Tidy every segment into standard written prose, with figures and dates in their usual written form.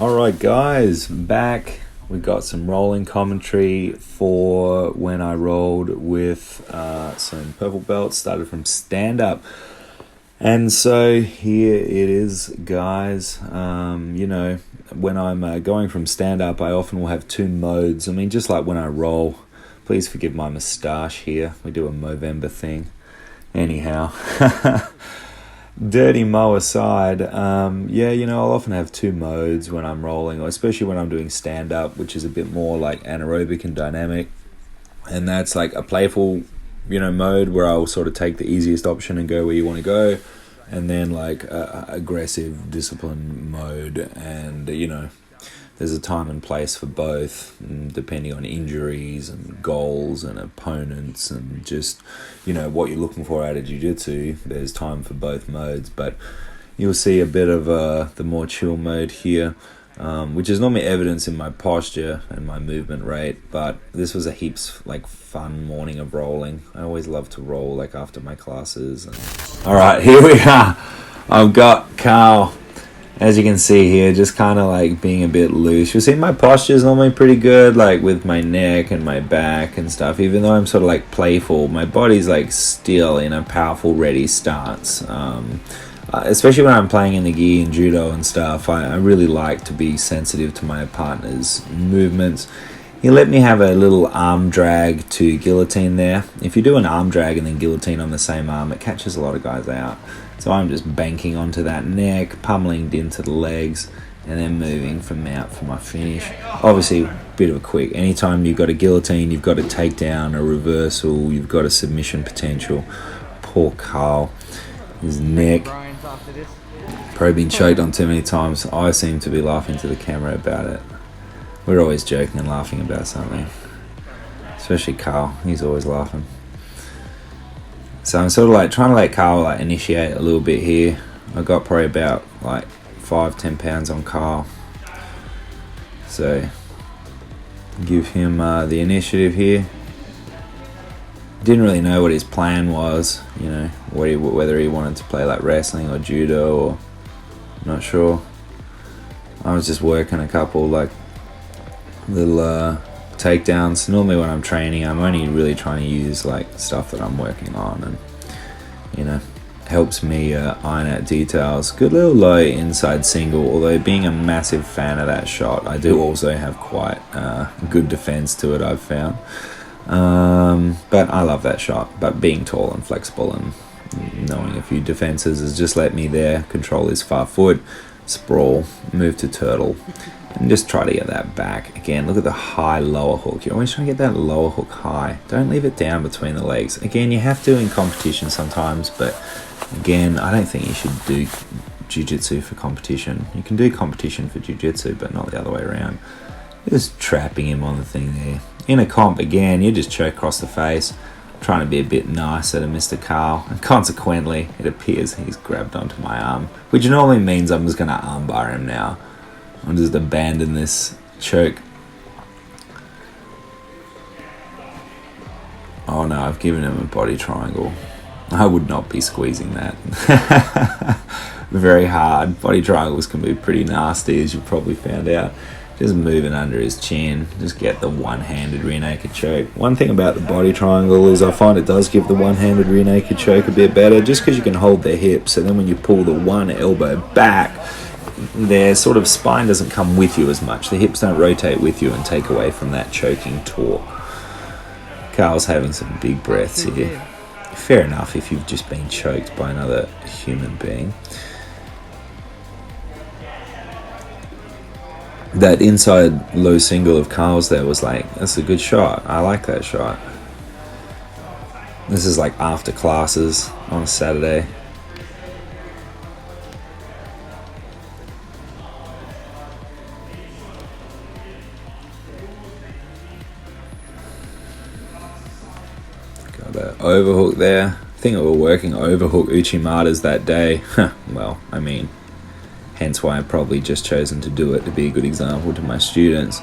Alright guys, back. We got some rolling commentary for when I rolled with some purple belts, started from stand up. And so here it is, guys. When I'm going from stand up, I often will have two modes. I mean, just like when I roll. Please forgive my moustache here. We do a Movember thing. Anyhow. Dirty mo aside, I'll often have two modes when I'm rolling, or especially when I'm doing stand-up, which is a bit more like anaerobic and dynamic. And that's like a playful, mode where I'll sort of take the easiest option and go where you want to go. And then like a aggressive discipline mode. And, there's a time and place for both, depending on injuries and goals and opponents and just, what you're looking for out of jiu-jitsu. There's time for both modes, but you'll see a bit of the more chill mode here, which is normally evidence in my posture and my movement rate, but this was a heaps like fun morning of rolling. I always love to roll like after my classes. All right, here we are. I've got Carl. As you can see here, just kind of like being a bit loose. You'll see my posture is normally pretty good, like with my neck and my back and stuff. Even though I'm sort of like playful, my body's like still in a powerful, ready stance. Especially when I'm playing in the gi and judo and stuff, I really like to be sensitive to my partner's movements. You let me have a little arm drag to guillotine there. If you do an arm drag and then guillotine on the same arm, it catches a lot of guys out. So I'm just banking onto that neck, pummeling into the legs, and then moving from out for my finish. Obviously, a bit of a quick. Anytime you've got a guillotine, you've got a takedown, a reversal, you've got a submission potential. Poor Carl, his neck probably been choked on too many times. I seem to be laughing to the camera about it. We're always joking and laughing about something. Especially Carl, he's always laughing. So I'm sort of like trying to let Carl like initiate a little bit here. I got probably about like 5-10 pounds on Carl. So give him the initiative here. Didn't really know what his plan was, whether he wanted to play like wrestling or judo or not sure. I was just working a couple like little takedowns. Normally when I'm training, I'm only really trying to use like stuff that I'm working on, and helps me iron out details. Good little low inside single, although being a massive fan of that shot, I do also have quite good defense to it, I've found. But I love that shot. But being tall and flexible and knowing a few defenses has just let me there control his far foot, sprawl, move to turtle, and just try to get that back. Again, look at the high lower hook. You're always trying to get that lower hook high. Don't leave it down between the legs. Again, you have to in competition sometimes, but again, I don't think you should do jiu-jitsu for competition. You can do competition for jiu-jitsu, but not the other way around. You're just trapping him on the thing there. In a comp, again, you just choke across the face, trying to be a bit nicer to Mr. Carl, and consequently, it appears he's grabbed onto my arm, which normally means I'm just going to armbar him now. I'll just abandon this choke. Oh no, I've given him a body triangle. I would not be squeezing that. Very hard. Body triangles can be pretty nasty, as you probably found out. Just moving under his chin. Just get the one-handed rear naked choke. One thing about the body triangle is I find it does give the one-handed rear naked choke a bit better, just because you can hold their hips, and then when you pull the one elbow back, their sort of spine doesn't come with you as much. The hips don't rotate with you and take away from that choking torque. Carl's having some big breaths here. Fair enough if you've just been choked by another human being. That inside low single of Carl's there was like, that's a good shot. I like that shot. This is like after classes on a Saturday. Got an overhook there. I think we were working overhook Uchimatas that day. Well, I mean, hence why I've probably just chosen to do it, to be a good example to my students.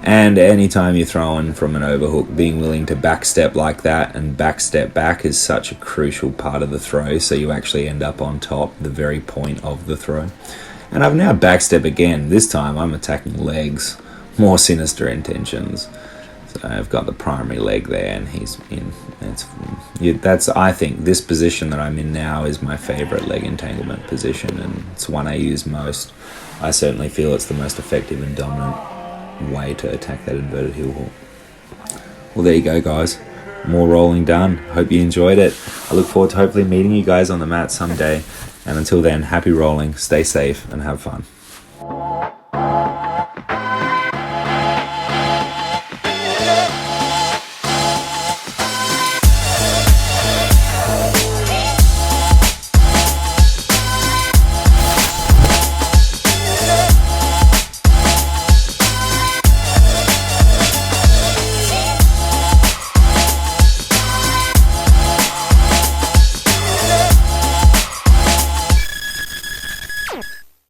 And anytime you're throwing from an overhook, being willing to backstep like that and backstep back is such a crucial part of the throw, so you actually end up on top, the very point of the throw. And I've now backstep again. This time I'm attacking legs, more sinister intentions. So I've got the primary leg there, and he's in. That's I think this position that I'm in now is my favorite leg entanglement position, and it's one I use most. I certainly feel it's the most effective and dominant way to attack that inverted heel hook. Well, there you go, guys. More rolling done. Hope you enjoyed it. I look forward to hopefully meeting you guys on the mat someday. And until then, happy rolling, stay safe, and have fun.